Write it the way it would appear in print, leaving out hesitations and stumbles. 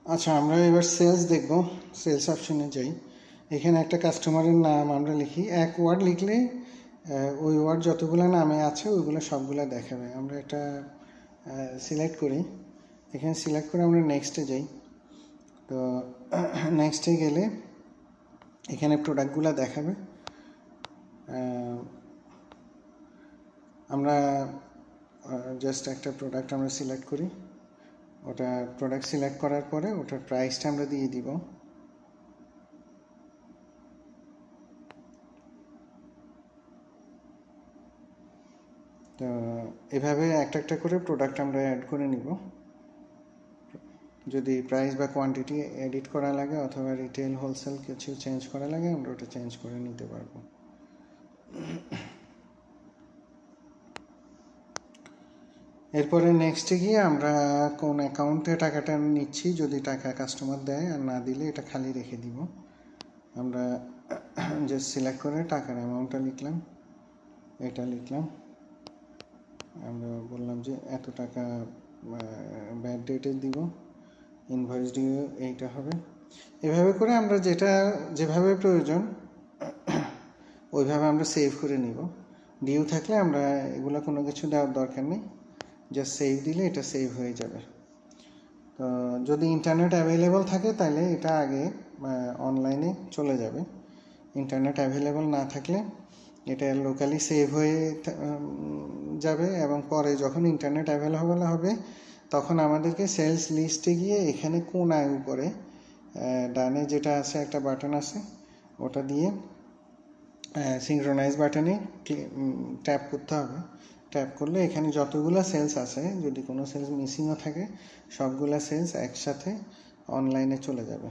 আচ্ছা, আমরা এবার সেলস দেখব। সেলস অপশনে যাই। এখানে একটা কাস্টমারের নাম আমরা লিখি। এক ওয়ার্ড লিখলে ওই ওয়ার্ড যতগুলো নামে আছে ওইগুলো সবগুলো দেখাবে। আমরা একটা সিলেক্ট করি। এখানে সিলেক্ট করে আমরা নেক্সটে যাই। তো নেক্সটে গেলে এখানে প্রোডাক্টগুলো দেখাবে। আমরা জাস্ট একটা প্রোডাক্ট আমরা সিলেক্ট করি। ওটা প্রোডাক্ট সিলেক্ট করার পরে ওটার প্রাইসটা আমরা দিয়ে দিব। তো এভাবে একটা একটা করে প্রোডাক্ট আমরা অ্যাড করে নিব। যদি প্রাইস বা কোয়ান্টিটি এডিট করা লাগে অথবা রিটেল হোলসেল কিছু চেঞ্জ করা লাগে আমরা ওটা চেঞ্জ করে নিতে পারবো। এরপরে নেক্সটে গিয়ে আমরা কোন অ্যাকাউন্টে টাকাটা নিচ্ছি, যদি টাকা কাস্টমার দেয় আর না দিলে এটা খালি রেখে দিব। আমরা জাস্ট সিলেক্ট করে টাকার অ্যামাউন্টটা লিখলাম, এটা লিখলাম। আমরা বললাম যে এত টাকা ব্যাড ডেটে দিব, ইনভয়েস ডিউ এইটা হবে। এভাবে করে আমরা যেভাবে প্রয়োজন ওইভাবে আমরা সেভ করে নিব। ডিউ থাকলে আমরা এগুলো কোনো কিছু দেওয়ার দরকার নেই, জাস্ট সেভ দিলে এটা সেভ হয়ে যাবে। তো যদি ইন্টারনেট অ্যাভেলেবল থাকে তাহলে এটা আগে অনলাইনে চলে যাবে। ইন্টারনেট অ্যাভেলেবল না থাকলে এটা লোকালি সেভ হয়ে যাবে এবং পরে যখন ইন্টারনেট অ্যাভেলেবল হবে তখন আমাদেরকে সেলস লিস্টে গিয়ে এখানে কোনায় উপরে ডানে যেটা আছে একটা বাটন আছে, ওটা দিয়ে সিঙ্ক্রোনাইজ বাটনে ট্যাপ করতে হবে। ট্যাপ করলে এখানে যতগুলো সেলস আছে, যদি কোনো সেলস মিসিংও থাকে সবগুলা সেলস একসাথে অনলাইনে চলে যাবে।